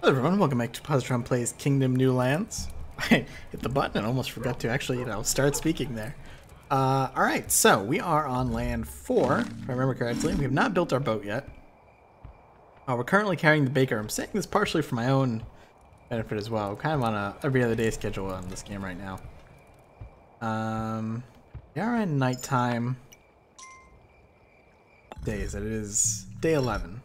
Hello everyone, welcome back to Positron Plays Kingdom New Lands. I hit the button and almost forgot to actually, start speaking there. Alright, so we are on land 4, if I remember correctly. We have not built our boat yet. We're currently carrying the baker. I'm saying this partially for my own benefit as well. We're kind of on a every other day schedule on this game right now. We are in nighttime days. It is day 11.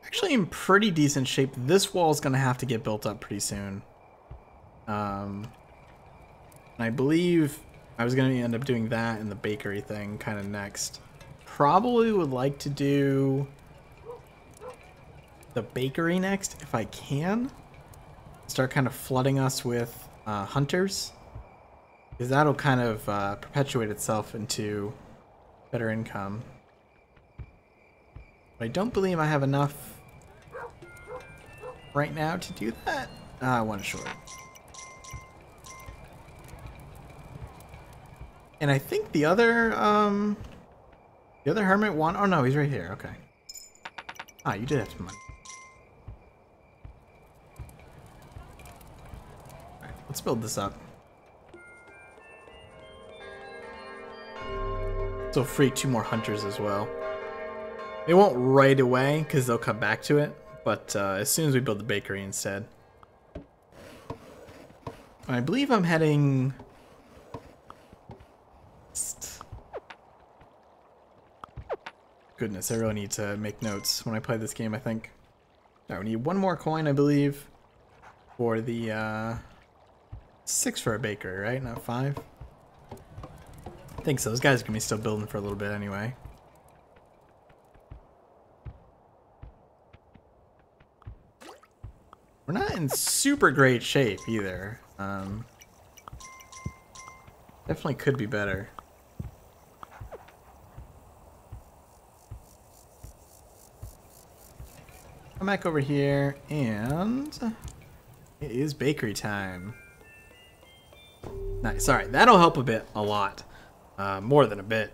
Actually in pretty decent shape. This wall is going to have to get built up pretty soon. And I believe I was going to end up doing that and the bakery thing kind of next. Probably would like to do the bakery next if I can. Start kind of flooding us with hunters. Because that'll kind of perpetuate itself into better income. But I don't believe I have enough right now to do that. One short. And I think the other hermit one, oh no, he's right here, okay. You did have some money. Alright, let's build this up. So free 2 more hunters as well. They won't right away because they'll come back to it, but as soon as we build the bakery instead. I believe I'm heading... Goodness, I really need to make notes when I play this game, I think. Alright, we need 1 more coin, I believe, for the 6 for a bakery, right? Not 5? I think so. Those guys are going to be still building for a little bit anyway. We're not in super great shape either. Definitely could be better. Come back over here and it is bakery time. Nice. Alright, that'll help a lot. More than a bit.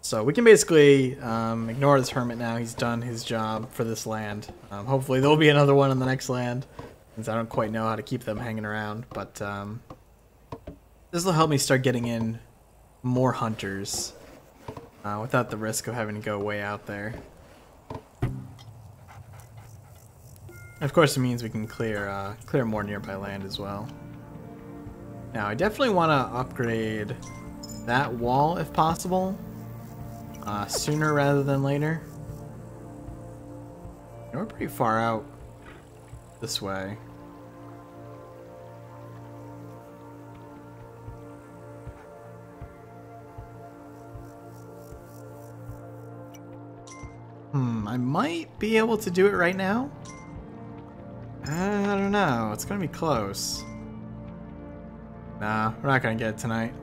So we can basically ignore this hermit now. He's done his job for this land. Hopefully there'll be another one on the next land, since I don't quite know how to keep them hanging around. But this will help me start getting in more hunters without the risk of having to go way out there. And of course, it means we can clear more nearby land as well. Now, I definitely want to upgrade that wall if possible. Sooner rather than later. We're pretty far out this way. I might be able to do it right now. I don't know. It's gonna be close. Nah, we're not gonna get it tonight.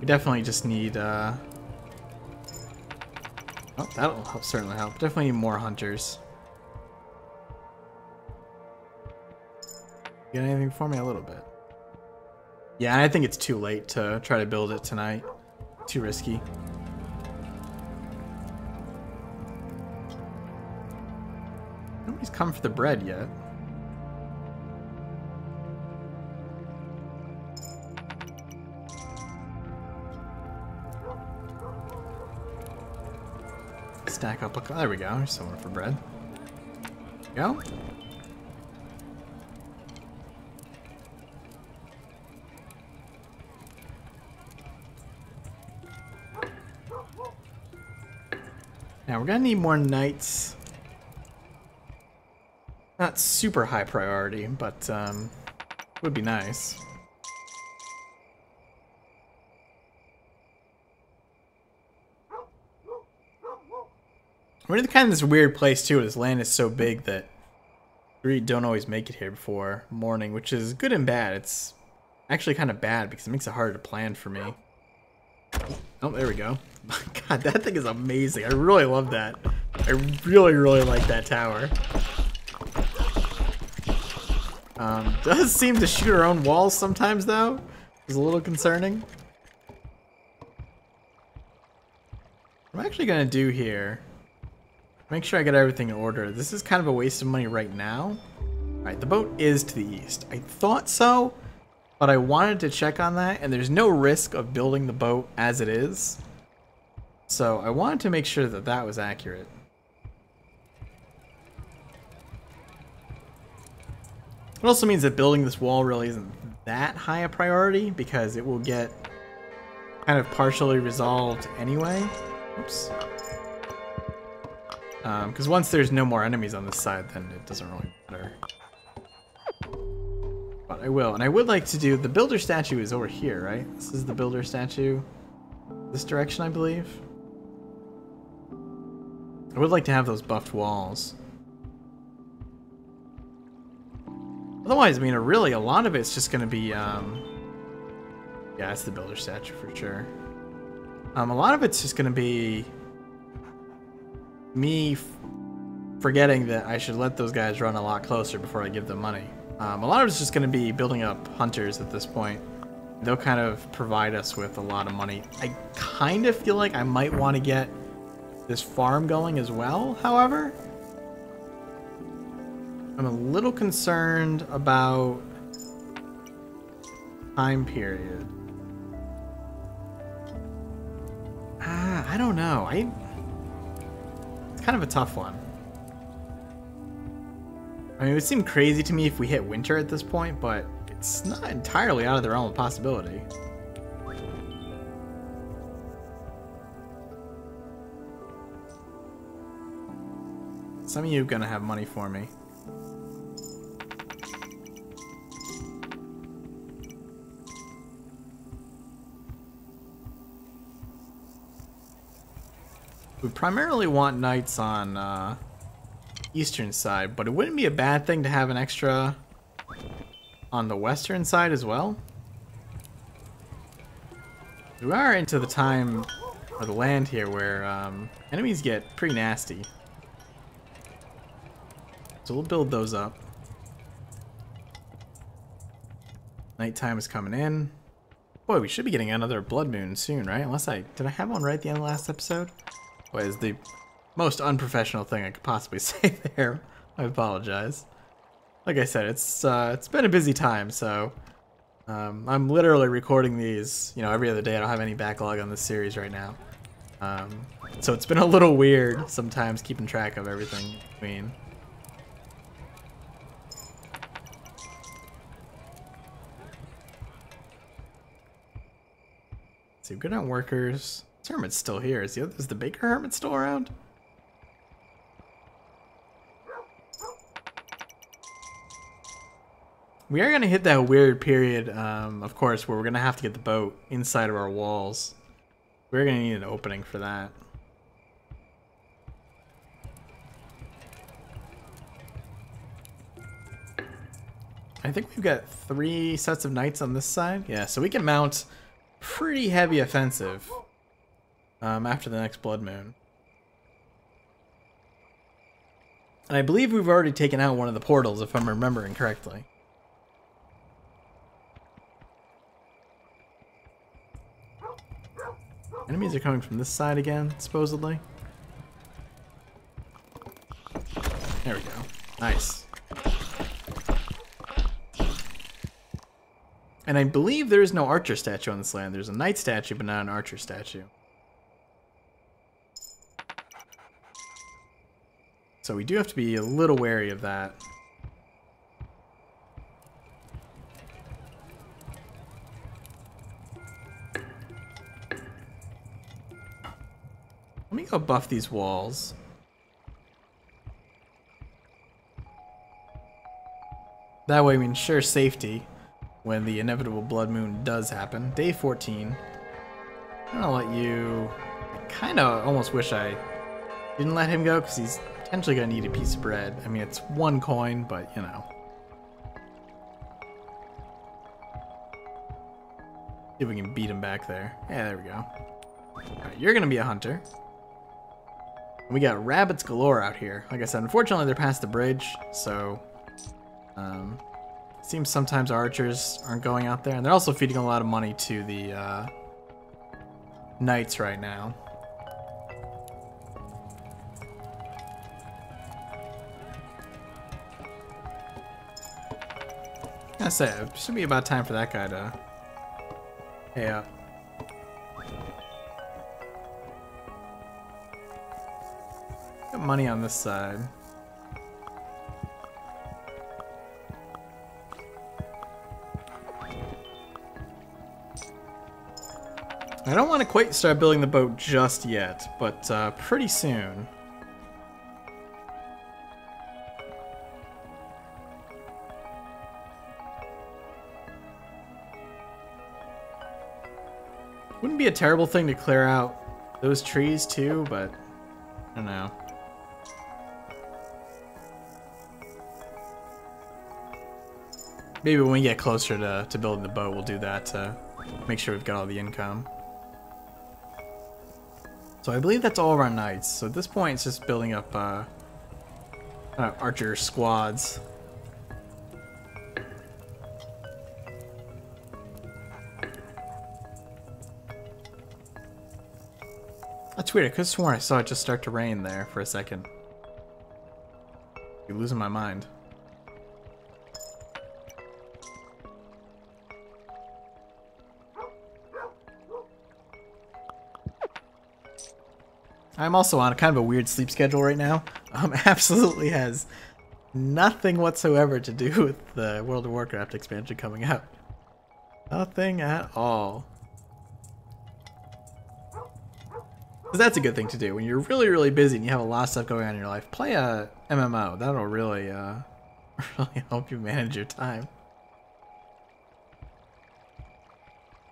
We definitely just need oh, that'll help, certainly help. Definitely need more hunters. You got anything for me? A little bit. Yeah, I think it's too late to try to build it tonight. Too risky. Nobody's come for the bread yet. Stack up a... There we go. There's someone for bread. There we go. Now we're gonna need more knights. Not super high priority, but would be nice. We're in kind of this weird place too. This land is so big that we don't always make it here before morning, which is good and bad. It's actually kind of bad because it makes it harder to plan for me. Oh, there we go. God, that thing is amazing. I really love that. I really, really like that tower. Does seem to shoot our own walls sometimes though. It's a little concerning. What I'm actually gonna do here Make sure I get everything in order. This is kind of a waste of money right now. Alright, the boat is to the east. I thought so, but I wanted to check on that, and there's no risk of building the boat as it is. So I wanted to make sure that that was accurate. It also means that building this wall really isn't that high a priority, because it will get kind of partially resolved anyway. Oops. Because once there's no more enemies on this side, then it doesn't really matter. But I will. And I would like to do... The builder statue is over here, right? This is the builder statue. This direction, I believe. I would like to have those buffed walls. Otherwise, I mean, really, a lot of it's just going to be... Yeah, it's the builder statue for sure. A lot of it's just going to be... me forgetting that I should let those guys run a lot closer before I give them money. A lot of it's just going to be building up hunters at this point. They'll kind of provide us with a lot of money. I kind of feel like I might want to get this farm going as well, however. I'm a little concerned about time period. I don't know. It's kind of a tough one. I mean, it would seem crazy to me if we hit winter at this point, but it's not entirely out of the realm of possibility. Some of you are gonna have money for me. We primarily want knights on eastern side, but it wouldn't be a bad thing to have an extra on the western side as well. We are into the time or the land here where enemies get pretty nasty. So we'll build those up. Nighttime is coming in. Boy, we should be getting another blood moon soon, right? Unless did I have one right at the end of the last episode? Boy, is the most unprofessional thing I could possibly say there. I apologize. Like I said, it's been a busy time, so I'm literally recording these, you know, every other day. I don't have any backlog on this series right now. So it's been a little weird sometimes keeping track of everything in between. Let's see, good on workers. This hermit's still here. Is the baker hermit still around? We are going to hit that weird period, of course, where we're going to have to get the boat inside of our walls. We're going to need an opening for that. I think we've got 3 sets of knights on this side. Yeah, so we can mount pretty heavy offensive after the next blood moon. And I believe we've already taken out one of the portals, if I'm remembering correctly. Enemies are coming from this side again, supposedly. There we go. Nice. And I believe there is no archer statue on this land. There's a knight statue, but not an archer statue. So we do have to be a little wary of that. Let me go buff these walls. That way we ensure safety when the inevitable blood moon does happen. Day 14. I'm gonna let you... I kind of almost wish I didn't let him go, because he's potentially gonna need a piece of bread. I mean, it's 1 coin, but you know. See if we can beat him back there. Yeah, there we go. Alright, you're gonna be a hunter. We got rabbits galore out here. Like I said, unfortunately they're past the bridge, so seems sometimes archers aren't going out there, and they're also feeding a lot of money to the knights right now. I say, it should be about time for that guy to pay up. Got money on this side. I don't want to quite start building the boat just yet, but pretty soon. Wouldn't be a terrible thing to clear out those trees too, but I don't know. Maybe when we get closer to building the boat, we'll do that to make sure we've got all the income. So I believe that's all of our knights. So at this point, it's just building up archer squads. That's weird. I could have sworn I saw it just start to rain there for a second. You're losing my mind. I'm also on a kind of a weird sleep schedule right now. Absolutely has nothing whatsoever to do with the World of Warcraft expansion coming out. Nothing at all. Because that's a good thing to do. When you're really, really busy and you have a lot of stuff going on in your life, play a MMO. That'll really, really help you manage your time.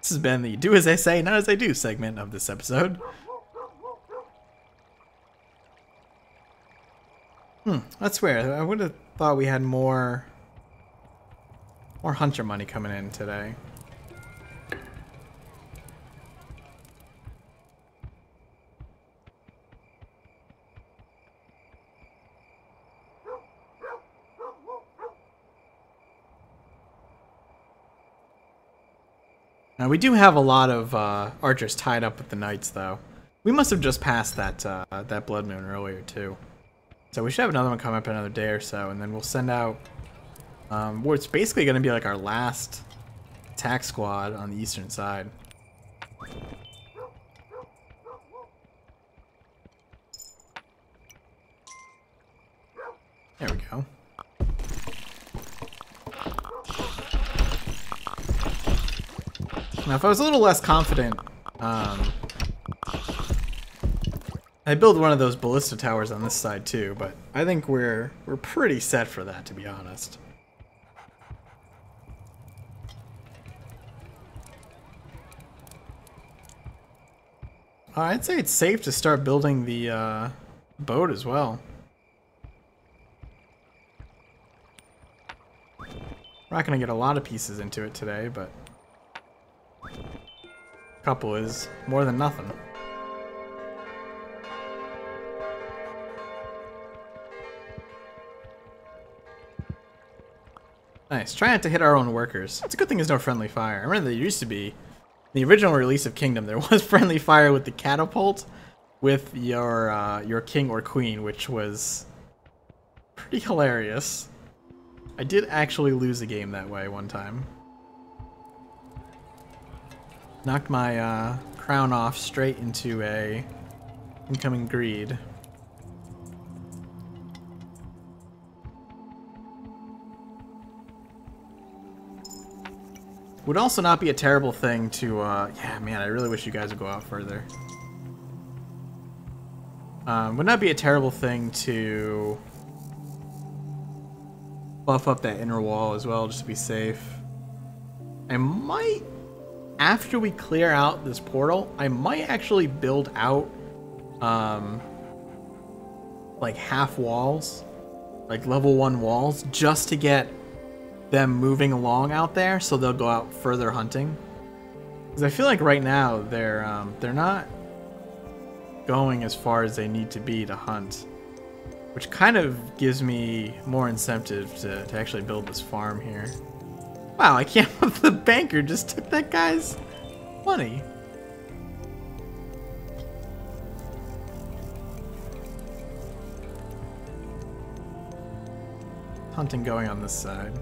This has been the Do As I Say, Not As I Do segment of this episode. That's weird. I would have thought we had more hunter money coming in today. Now we do have a lot of archers tied up with the knights, though. We must have just passed that that blood moon earlier too. So we should have another one come up in another day or so, and then we'll send out what's basically going to be like our last attack squad on the eastern side. There we go. Now, if I was a little less confident, I build one of those ballista towers on this side too, but I think we're pretty set for that, to be honest. I'd say it's safe to start building the boat as well. We're not going to get a lot of pieces into it today, but a couple is more than nothing. Nice. Try not to hit our own workers. It's a good thing there's no friendly fire. I remember there used to be, in the original release of Kingdom, there was friendly fire with the catapult with your king or queen, which was pretty hilarious. I did actually lose a game that way one time. Knocked my crown off straight into a incoming greed. Would also not be a terrible thing to, yeah, man, I really wish you guys would go out further. Would not be a terrible thing to buff up that inner wall as well, just to be safe. I might, after we clear out this portal, I might actually build out, like half walls, like level 1 walls, just to get them moving along out there, so they'll go out further hunting. Because I feel like right now they're not going as far as they need to be to hunt, which kind of gives me more incentive to actually build this farm here. Wow, I can't believe the banker just took that guy's money. Hunting going on this side.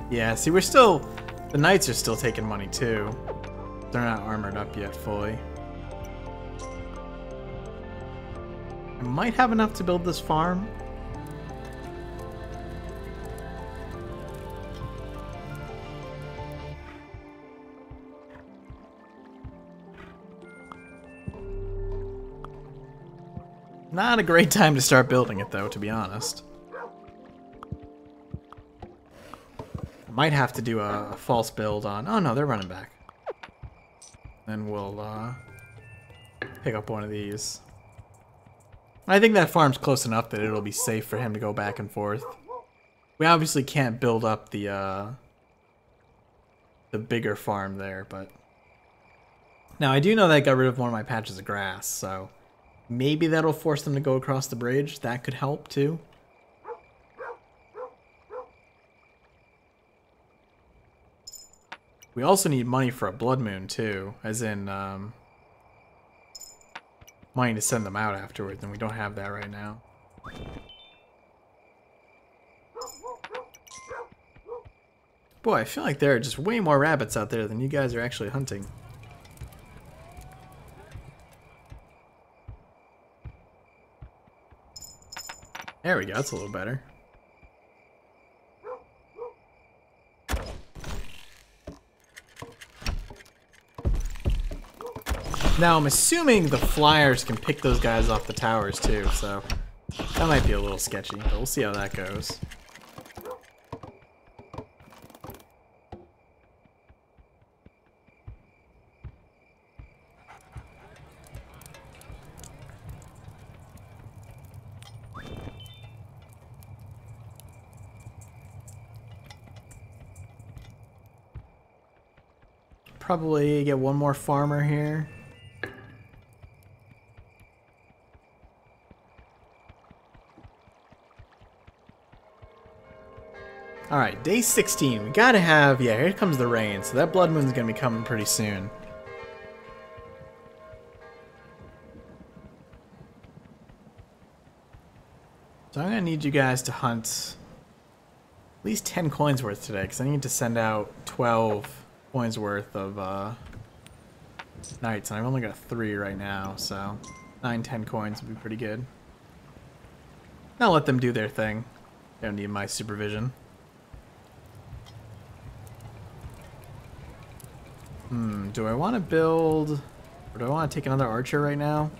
Yeah, see, we're still... The knights are still taking money, too. They're not armored up yet fully. I might have enough to build this farm. Not a great time to start building it, though, to be honest. I might have to do a false build on... Oh, no, they're running back. Then we'll pick up one of these. I think that farm's close enough that it'll be safe for him to go back and forth. We obviously can't build up the bigger farm there, but... Now, I do know that I got rid of one of my patches of grass, so... Maybe that'll force them to go across the bridge. That could help, too. We also need money for a blood moon, too. As in, money to send them out afterwards, and we don't have that right now. Boy, I feel like there are just way more rabbits out there than you guys are actually hunting. There we go, that's a little better. Now, I'm assuming the flyers can pick those guys off the towers too, so that might be a little sketchy, but we'll see how that goes. Probably get one more farmer here. Alright, day 16. We gotta have... Yeah, here comes the rain, so that blood moon's gonna be coming pretty soon. So I'm gonna need you guys to hunt at least 10 coins worth today, because I need to send out 12 coins worth of knights, and I've only got 3 right now, so 9-10 coins would be pretty good. I'll let them do their thing. They don't need my supervision. Do I want to build, or do I want to take another archer right now?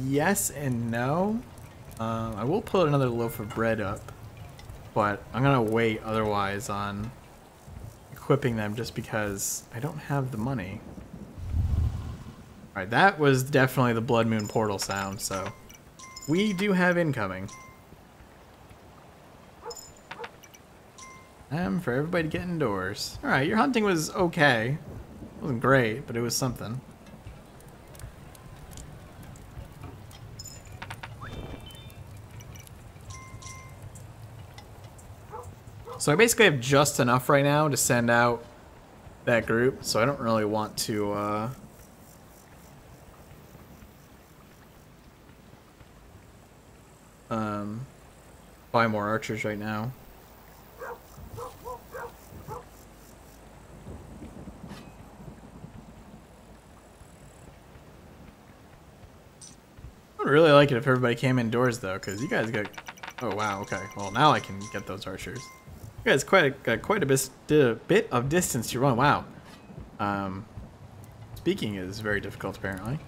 Yes and no. I will put another loaf of bread up, but I'm gonna wait otherwise on equipping them just because I don't have the money. Alright, that was definitely the Blood Moon portal sound, so we do have incoming. For everybody to get indoors. Alright, your hunting was okay. It wasn't great, but it was something. So I basically have just enough right now to send out that group, so I don't really want to buy more archers right now. I would really like it if everybody came indoors though, because you guys got... Oh wow, okay. Well, now I can get those archers. You guys got quite a bit of distance to run. Wow. Speaking is very difficult apparently.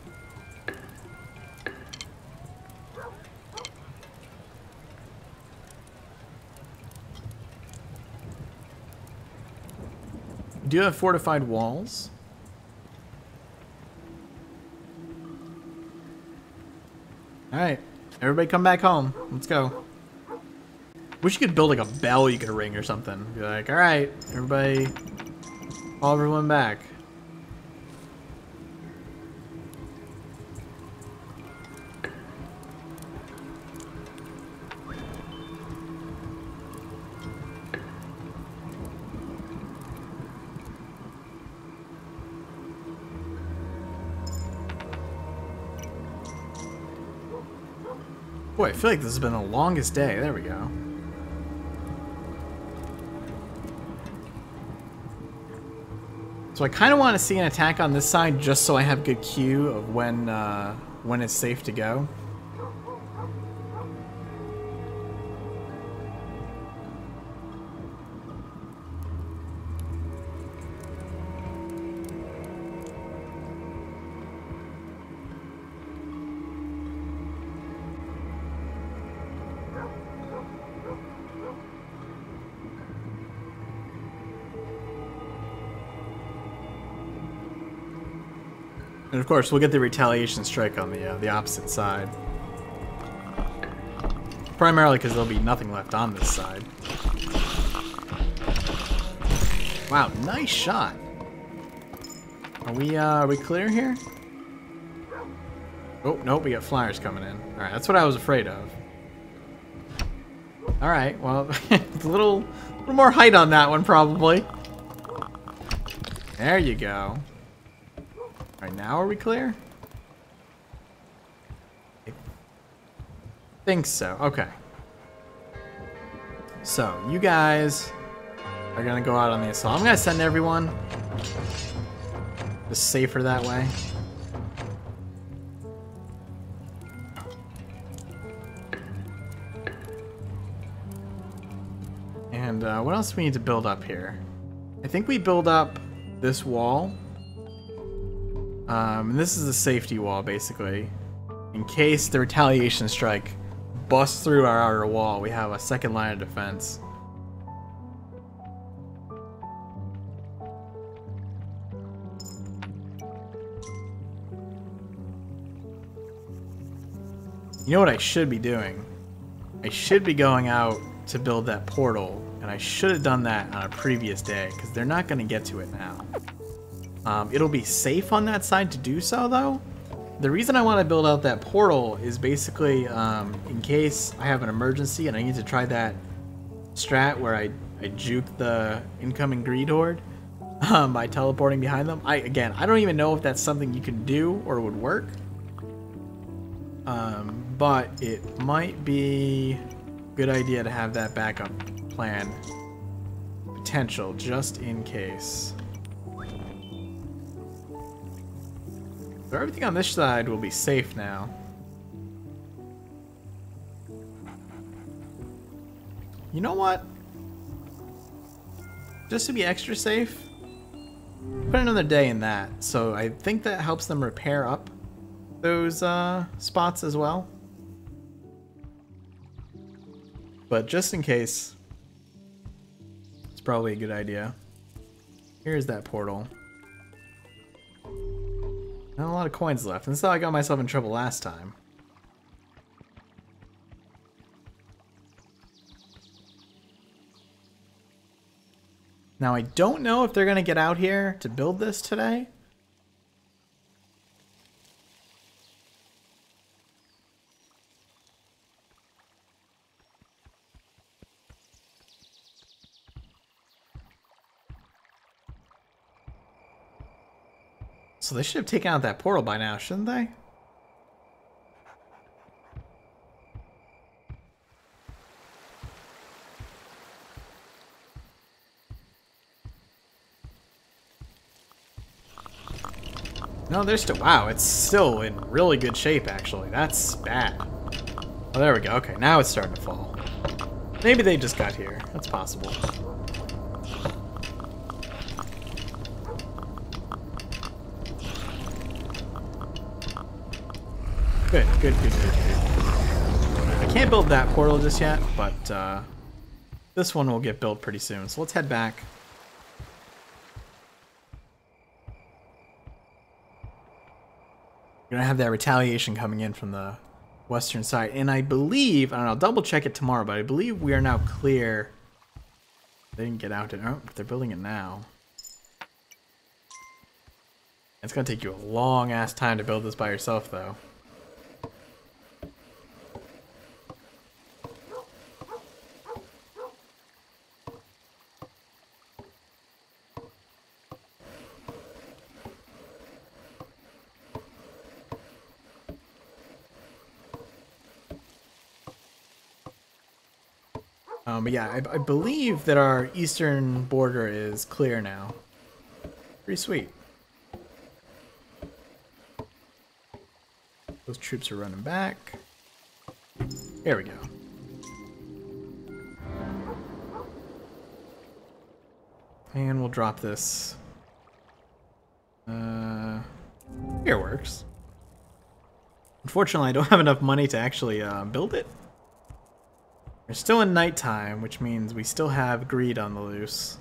We do have fortified walls. Alright, everybody come back home. Let's go. Wish you could build like a bell you could ring or something. Be like, alright, everybody, call everyone back. Boy, I feel like this has been the longest day. There we go. So I kind of want to see an attack on this side just so I have good cue of when it's safe to go. And of course, we'll get the retaliation strike on the opposite side. Primarily because there'll be nothing left on this side. Wow, nice shot. Are we clear here? Oh, nope, we got flyers coming in. Alright, that's what I was afraid of. Alright, well, a little more height on that one, probably. There you go. Alright, now are we clear? I think so. Okay. So, you guys are gonna go out on the assault. I'm gonna send everyone. Just safer that way. And what else do we need to build up here? I think we build up this wall. And this is the safety wall, basically. In case the retaliation strike busts through our outer wall, we have a second line of defense. You know what I should be doing? I should be going out to build that portal, and I should have done that on a previous day, because they're not going to get to it now. It'll be safe on that side to do so, though. The reason I want to build out that portal is basically in case I have an emergency and I need to try that strat where I juke the incoming greed horde by teleporting behind them. I don't even know if that's something you can do or would work. But it might be a good idea to have that backup plan potential just in case. So everything on this side will be safe now. You know what? Just to be extra safe, put another day in that. So I think that helps them repair up those spots as well. But just in case, it's probably a good idea. Here's that portal. Not a lot of coins left. And this is how I got myself in trouble last time. Now I don't know if they're going to get out here to build this today. So they should have taken out that portal by now, shouldn't they? No, they're still... Wow, it's still in really good shape, actually. That's bad. Oh, there we go. Okay, now it's starting to fall. Maybe they just got here. That's possible. Good, good, good, good, good. I can't build that portal just yet, but this one will get built pretty soon. So let's head back. We're gonna have that retaliation coming in from the western side, and I believe, I don't know, I'll double check it tomorrow, but I believe we are now clear. They didn't get out to, oh, they're building it now. It's gonna take you a long ass time to build this by yourself, though. But yeah, I believe that our eastern border is clear now. Pretty sweet. Those troops are running back. Here we go. And we'll drop this. Here works. Unfortunately, I don't have enough money to actually build it. We're still in nighttime, which means we still have greed on the loose.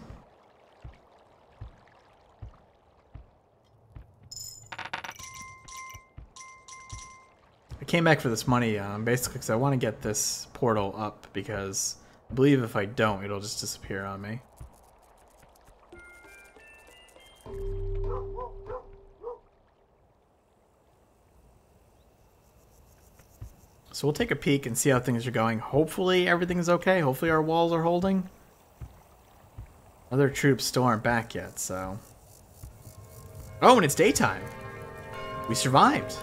I came back for this money basically because I want to get this portal up, because I believe if I don't, it'll just disappear on me. So we'll take a peek and see how things are going. Hopefully everything's okay. Hopefully our walls are holding. Other troops still aren't back yet, so... Oh, and it's daytime. We survived.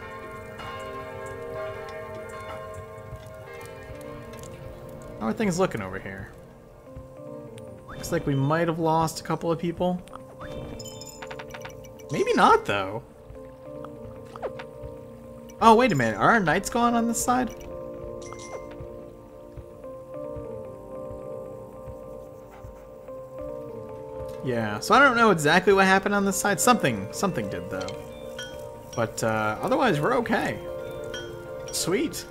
How are things looking over here? Looks like we might have lost a couple of people. Maybe not, though. Oh, wait a minute. Are our knights gone on this side? Yeah, so I don't know exactly what happened on this side. Something did, though. But otherwise, we're okay. Sweet.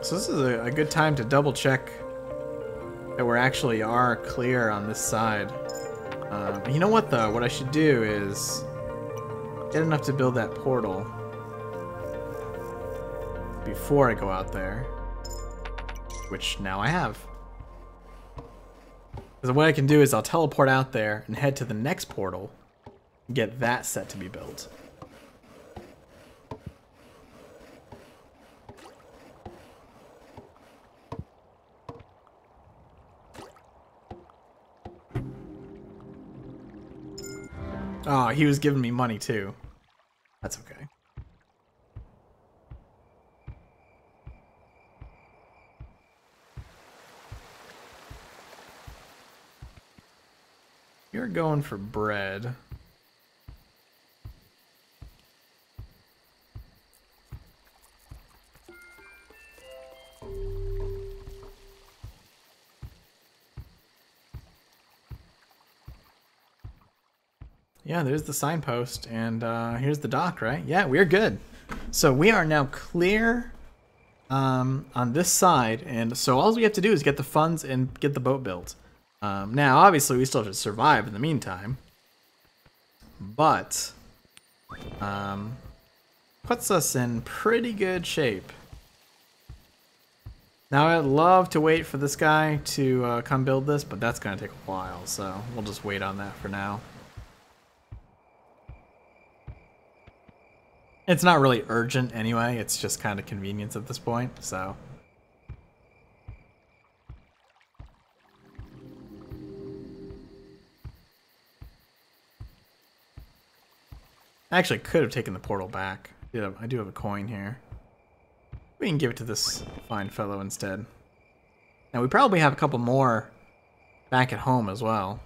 So this is a good time to double check that we actually are clear on this side. You know what, though? What I should do is get enough to build that portal before I go out there, which now I have. Because what I can do is I'll teleport out there and head to the next portal and get that set to be built. Oh, he was giving me money too. That's okay. You're going for bread. Yeah, there's the signpost, and here's the dock, right? Yeah, we're good. So we are now clear on this side, and so all we have to do is get the funds and get the boat built. Now, obviously, we still have to survive in the meantime, but puts us in pretty good shape. Now, I'd love to wait for this guy to come build this, but that's going to take a while, so we'll just wait on that for now. It's not really urgent anyway, it's just kind of convenience at this point, so. I actually could have taken the portal back. Yeah, I do have a coin here. We can give it to this fine fellow instead. Now we probably have a couple more back at home as well.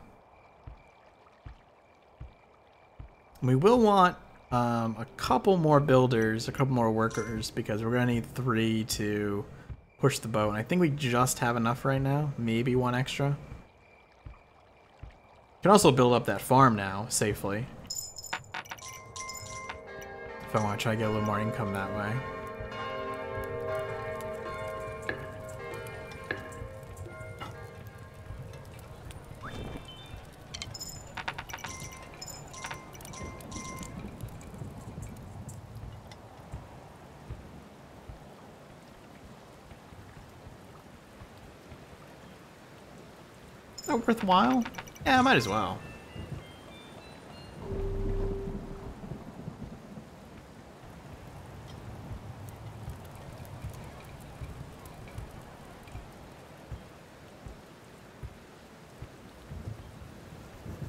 We will want a couple more builders, a couple more workers, because we're going to need 3 to push the boat. And I think we just have enough right now, maybe 1 extra. Can also build up that farm now safely, if I want to try to get a little more income that way. Is that worthwhile? Yeah, might as well.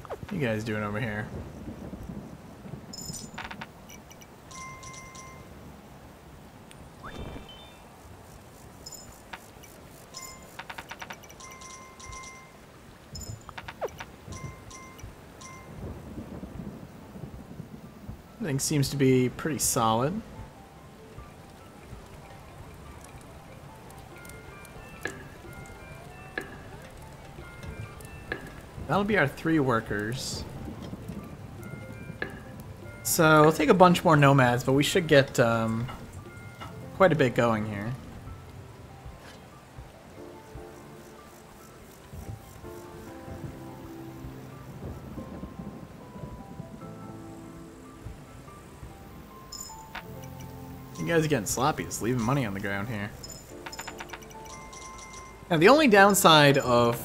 What you guys doing over here? Everything seems to be pretty solid. That'll be our 3 workers. So we'll take a bunch more nomads, but we should get quite a bit going here. You guys are getting sloppy, just leaving money on the ground here. Now the only downside of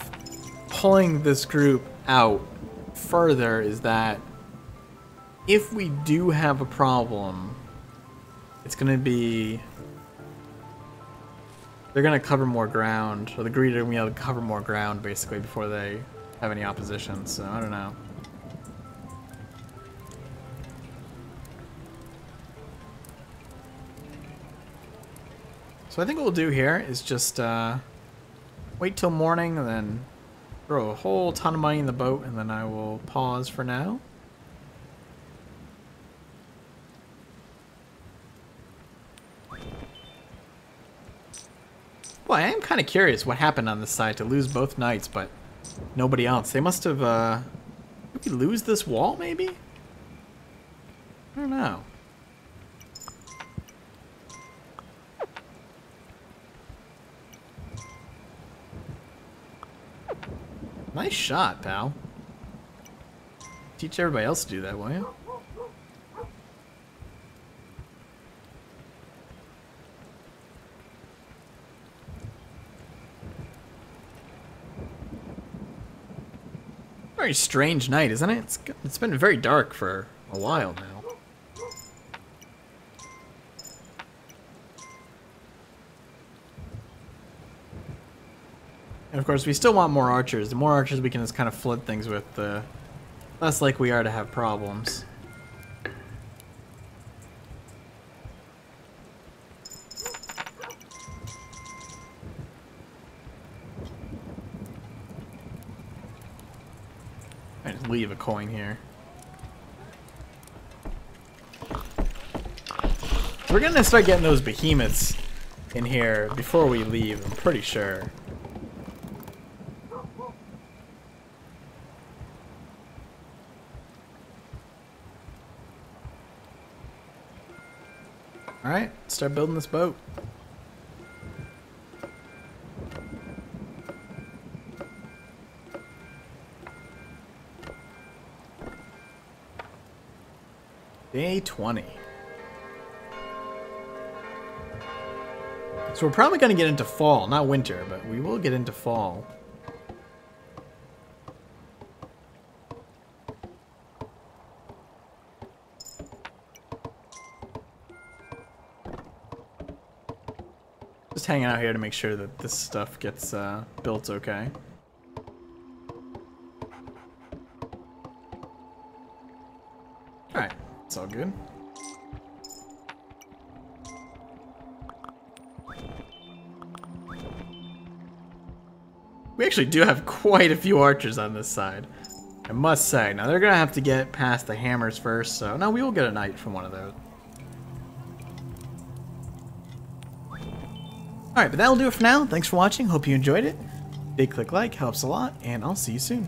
pulling this group out further is that if we do have a problem, it's going to be... they're going to cover more ground, or the greed are going to be able to cover more ground, basically, before they have any opposition, so I don't know. So I think what we'll do here is just wait till morning and then throw a whole ton of money in the boat, and then I will pause for now. Well, I am kind of curious what happened on this side to lose both knights, but nobody else. They must have, did we lose this wall, maybe? I don't know. Nice shot, pal. Teach everybody else to do that, will you? Very strange night, isn't it? It's been very dark for a while now. And of course, we still want more archers. The more archers we can just kind of flood things with, the less likely we are to have problems. I just leave a coin here. So we're gonna start getting those behemoths in here before we leave, I'm pretty sure. Alright, start building this boat. Day 20. So we're probably going to get into fall, not winter, but we will get into fall. Just hanging out here to make sure that this stuff gets built okay. Alright, it's all good. We actually do have quite a few archers on this side, I must say. Now they're going to have to get past the hammers first, so no, we will get a knight from one of those. Alright, but that'll do it for now. Thanks for watching. Hope you enjoyed it. Big click like helps a lot, and I'll see you soon.